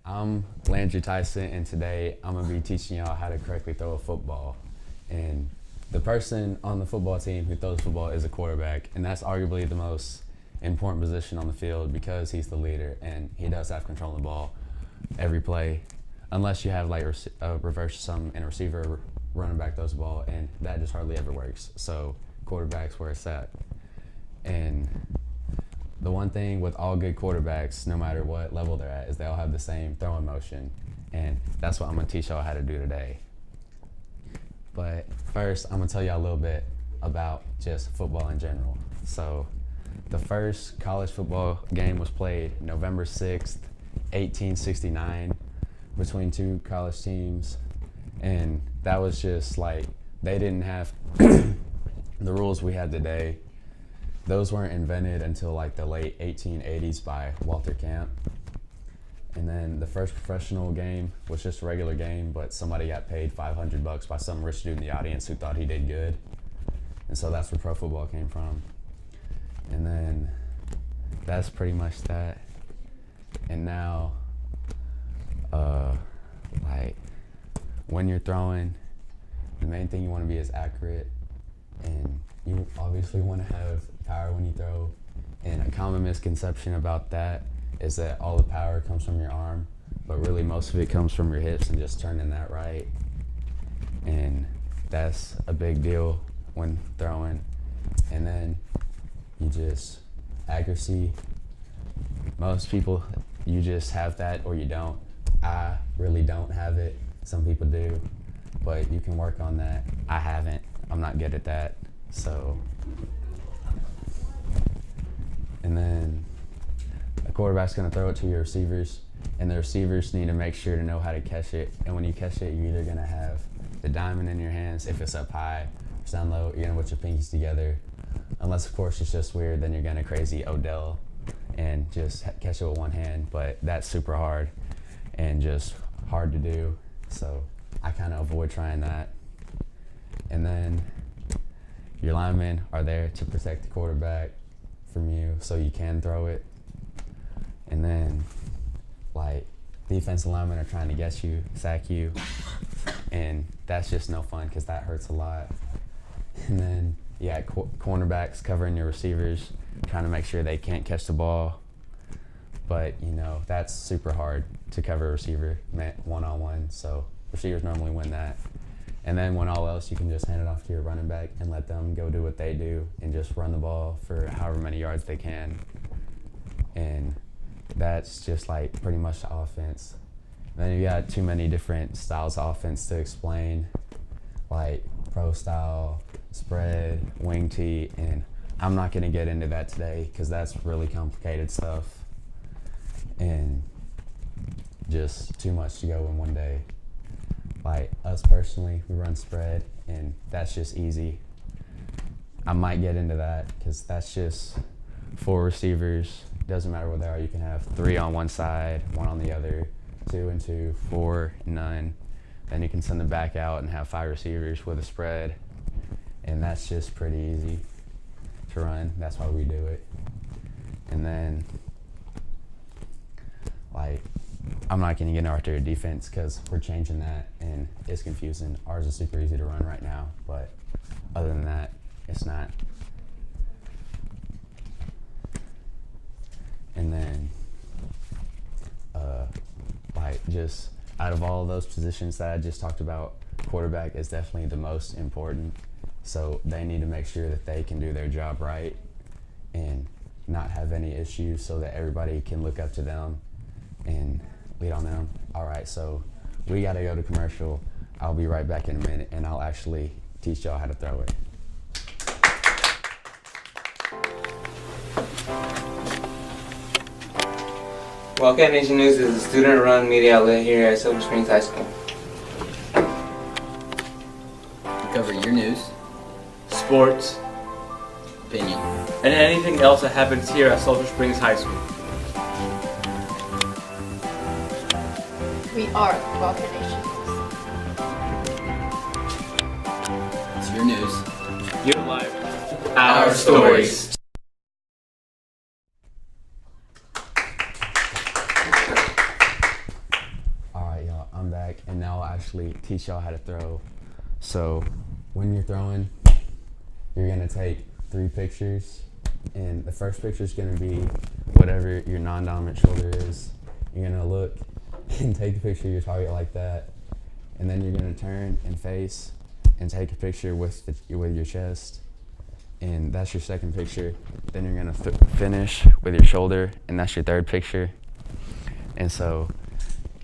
I'm Landry and today I'm going to be teaching y'all how to correctly throw a football. And the person on the football team who throws the football is a quarterback, and that's arguably the most important position on the field because he's the leader and he does have control of the ball every play, unless you have like a reverse sum and a receiver running back throws the ball, and that just hardly ever works. So quarterback's where it's at. And the one thing with all good quarterbacks, no matter what level they're at, is they all have the same throwing motion. And that's what I'm going to teach y'all how to do today. But first, I'm going to tell y'all a little bit about just football in general. So the first college football game was played November 6th, 1869, between two college teams. And that was just like, they didn't have the rules we have today. Those weren't invented until like the late 1880s by Walter Camp. And then the first professional game was just a regular game, but somebody got paid $500 by some rich dude in the audience who thought he did good. And so that's where pro football came from. And then that's pretty much that. And now, like when you're throwing, the main thing you want to be is accurate, and you obviously want to have power when you throw. And a common misconception about that is that all the power comes from your arm, but really most of it comes from your hips and just turning that right. And that's a big deal when throwing. And then you just, accuracy, most people, you just have that or you don't. I really don't have it. Some people do, but you can work on that. I haven't. I'm not good at that. So, and then a quarterback's going to throw it to your receivers, and the receivers need to make sure to know how to catch it. And when you catch it, you're either going to have the diamond in your hands if it's up high, or it's down low. You're going to put your pinkies together. Unless, of course, it's just weird, then you're going to crazy Odell and just catch it with one hand. But that's super hard and just hard to do. So I kind of avoid trying that. And then your linemen are there to protect the quarterback from you so you can throw it. And then, like, defensive linemen are trying to get you, sack you, and that's just no fun because that hurts a lot. And then, yeah, cornerbacks covering your receivers, trying to make sure they can't catch the ball. But, you know, that's super hard to cover a receiver one-on-one, so receivers normally win that. And then when all else, you can just hand it off to your running back and let them go do what they do and just run the ball for however many yards they can. And that's just like pretty much the offense. And then you got too many different styles of offense to explain, like pro style, spread, wing tee, and I'm not going to get into that today because that's really complicated stuff and just too much to go in one day. Like us personally, we run spread, and that's just easy. I might get into that because that's just 4 receivers. Doesn't matter what they are. You can have 3 on one side, 1 on the other, 2 and 2, 4 and none. Then you can send them back out and have 5 receivers with a spread, and that's just pretty easy to run. That's why we do it. And then, like, I'm not going to get into our their defense because we're changing that, and it's confusing. Ours is super easy to run right now, but other than that, it's not. And then, like, just out of all of those positions that I just talked about, quarterback is definitely the most important. So they need to make sure that they can do their job right and not have any issues so that everybody can look up to them and lead on them. All right, so we got to go to commercial. I'll be right back in a minute, and I'll actually teach y'all how to throw it. Wildcat Nation News is a student-run media outlet here at Silver Springs High School. We cover your news, sports, opinion, and anything else that happens here at Silver Springs High School. We are Wildcat Nation News. It's your news, Your life, our stories. now I'll actually teach y'all how to throw. So when you're throwing, you're gonna take 3 pictures, and the first picture is gonna be whatever your non-dominant shoulder is. You're gonna look and take a picture of your target like that, and then you're gonna turn and face and take a picture with your chest, and that's your second picture. Then you're gonna finish with your shoulder, and that's your third picture. And so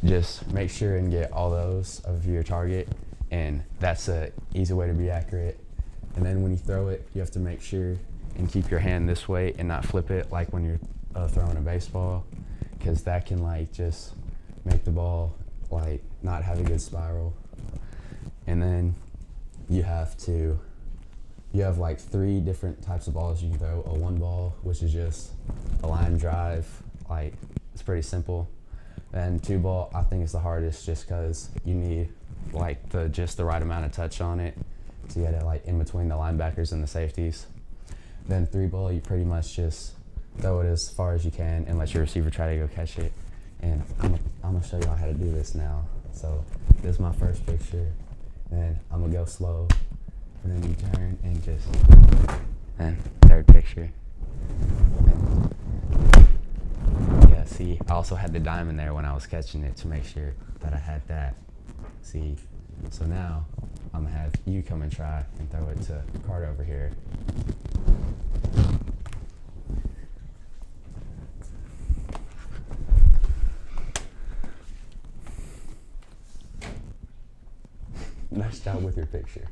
just make sure and get all those of your target, and that's a easy way to be accurate. And then when you throw it, you have to make sure and keep your hand this way and not flip it like when you're throwing a baseball, because that can like just make the ball like not have a good spiral. And then you have like 3 different types of balls you can throw. A 1 ball, which is just a line drive, like it's pretty simple. And 2 ball, I think is the hardest, just because you need like just the right amount of touch on it to get it like in between the linebackers and the safeties. Then 3 ball, you pretty much just throw it as far as you can and let your receiver try to go catch it. And I'm gonna show y'all how to do this now. So this is my first picture, and I'm gonna go slow, and then you turn and just, and third picture. And yeah, see, I also had the diamond there when I was catching it to make sure that I had that. See, so now I'm gonna have you come and try and throw it to Carter over here. Nice job with your picture.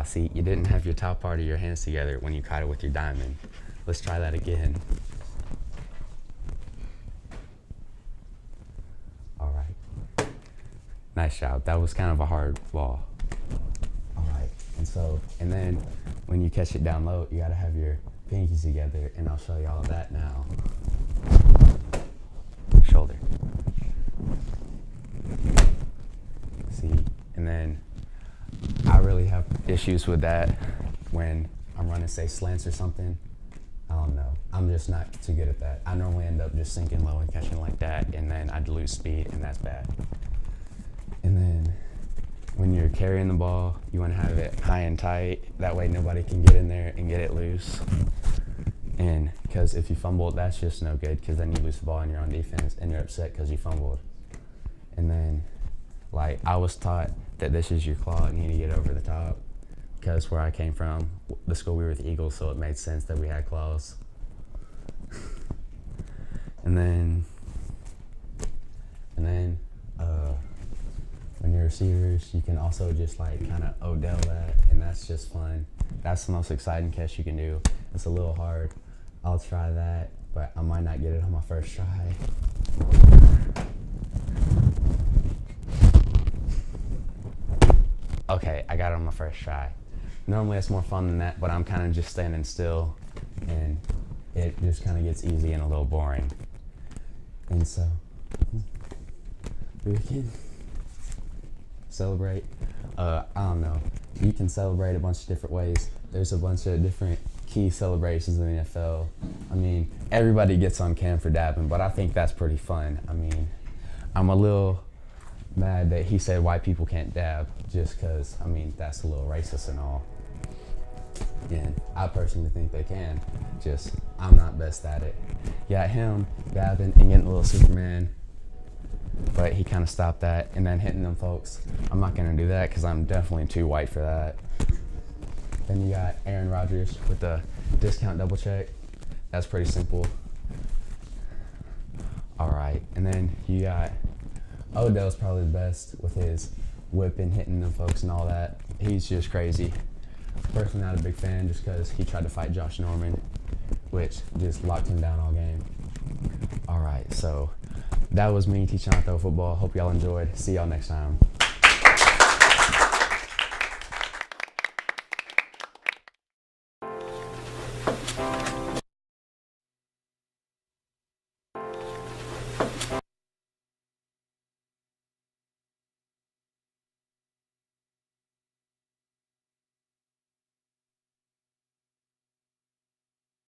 See, you didn't have your top part of your hands together when you caught it with your diamond. Let's try that again. All right. Nice job. That was kind of a hard ball. All right. And then when you catch it down low, you gotta have your pinkies together, and I'll show you all of that now. Shoulder. See, and then I really have issues with that when I'm running, say, slants or something. I don't know. I'm just not too good at that. I normally end up just sinking low and catching like that, and then I'd lose speed, and that's bad. And then when you're carrying the ball, you want to have it high and tight. That way nobody can get in there and get it loose. And because if you fumble, that's just no good, because then you lose the ball and you're on defense, and you're upset because you fumbled. And then, like, I was taught that this is your claw and you need to get over the top, because where I came from, the school we were with Eagles, so it made sense that we had claws. And then when you're receivers, you can also just like kind of Odell that, and that's just fun. That's the most exciting catch you can do. It's a little hard. I'll try that, but I might not get it on my first try. Okay, I got it on my first try. Normally it's more fun than that, but I'm kind of just standing still, and it just kind of gets easy and a little boring. And so, we can celebrate. I don't know. You can celebrate a bunch of different ways. There's a bunch of different key celebrations in the NFL. I mean, everybody gets on cam for dabbing, but I think that's pretty fun. I mean, I'm a little mad that he said white people can't dab, just because, I mean, that's a little racist and all. And I personally think they can, just I'm not best at it. Got him dabbing and getting a little Superman, but he kind of stopped that, and then hitting them folks. I'm not gonna do that because I'm definitely too white for that. Then you got Aaron Rodgers with the discount double check. That's pretty simple. All right, and then you got Odell's probably the best with his whipping, hitting them folks and all that. He's just crazy. Personally not a big fan, just because he tried to fight Josh Norman, which just locked him down all game. All right, so that was me teaching how to throw football. Hope y'all enjoyed. See y'all next time.